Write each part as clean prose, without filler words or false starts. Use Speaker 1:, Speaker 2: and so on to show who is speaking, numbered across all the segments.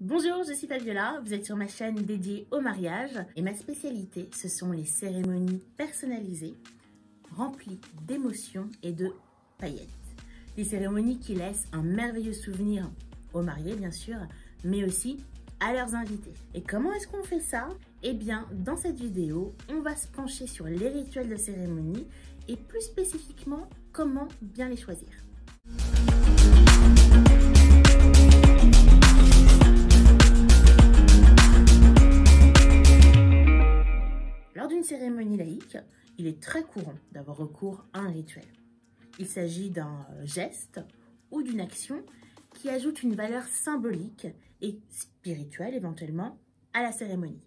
Speaker 1: Bonjour, je suis Fabiola, vous êtes sur ma chaîne dédiée au mariage et ma spécialité, ce sont les cérémonies personnalisées, remplies d'émotions et de paillettes. Des cérémonies qui laissent un merveilleux souvenir aux mariés bien sûr, mais aussi à leurs invités. Et comment est-ce qu'on fait ça? Eh bien, dans cette vidéo, on va se pencher sur les rituels de cérémonie et plus spécifiquement, comment bien les choisir. Lors d'une cérémonie laïque, il est très courant d'avoir recours à un rituel. Il s'agit d'un geste ou d'une action qui ajoute une valeur symbolique et spirituelle éventuellement à la cérémonie.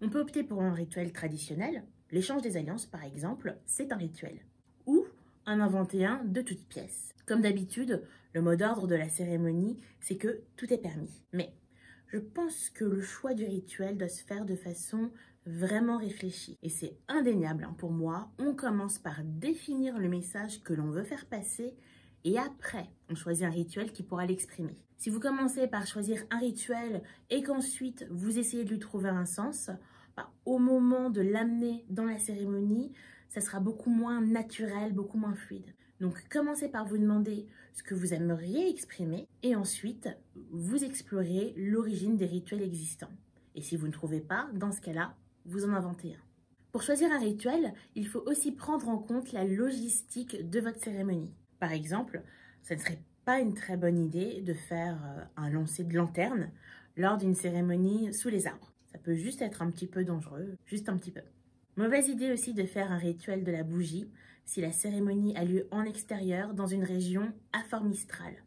Speaker 1: On peut opter pour un rituel traditionnel, l'échange des alliances par exemple, c'est un rituel. Ou en inventer un de toutes pièces. Comme d'habitude, le mot d'ordre de la cérémonie, c'est que tout est permis. Mais je pense que le choix du rituel doit se faire de façon vraiment réfléchie. Et c'est indéniable pour moi, on commence par définir le message que l'on veut faire passer et après, on choisit un rituel qui pourra l'exprimer. Si vous commencez par choisir un rituel et qu'ensuite vous essayez de lui trouver un sens, au moment de l'amener dans la cérémonie, ça sera beaucoup moins naturel, beaucoup moins fluide. Donc commencez par vous demander ce que vous aimeriez exprimer et ensuite vous explorez l'origine des rituels existants. Et si vous ne trouvez pas, dans ce cas-là, vous en inventez un. Pour choisir un rituel, il faut aussi prendre en compte la logistique de votre cérémonie. Par exemple, ça ne serait pas une très bonne idée de faire un lancer de lanterne lors d'une cérémonie sous les arbres. Ça peut juste être un petit peu dangereux, juste un petit peu. Mauvaise idée aussi de faire un rituel de la bougie si la cérémonie a lieu en extérieur dans une région à forme mistrale.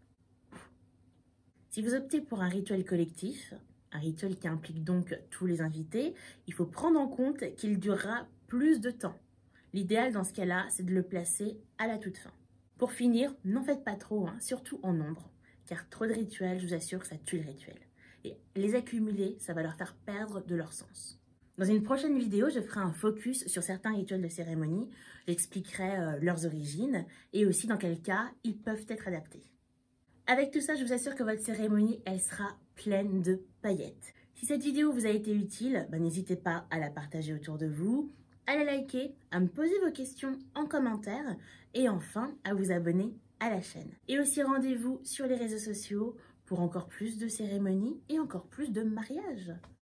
Speaker 1: Si vous optez pour un rituel collectif, un rituel qui implique donc tous les invités, il faut prendre en compte qu'il durera plus de temps. L'idéal dans ce cas-là, c'est de le placer à la toute fin. Pour finir, n'en faites pas trop, surtout en nombre, car trop de rituels, je vous assure que ça tue le rituel. Et les accumuler, ça va leur faire perdre de leur sens. Dans une prochaine vidéo, je ferai un focus sur certains rituels de cérémonie, j'expliquerai leurs origines et aussi dans quel cas ils peuvent être adaptés. Avec tout ça, je vous assure que votre cérémonie, elle sera pleine de paillettes. Si cette vidéo vous a été utile, n'hésitez pas à la partager autour de vous, à la liker, à me poser vos questions en commentaire et enfin à vous abonner à la chaîne. Et aussi rendez-vous sur les réseaux sociaux pour encore plus de cérémonies et encore plus de mariages.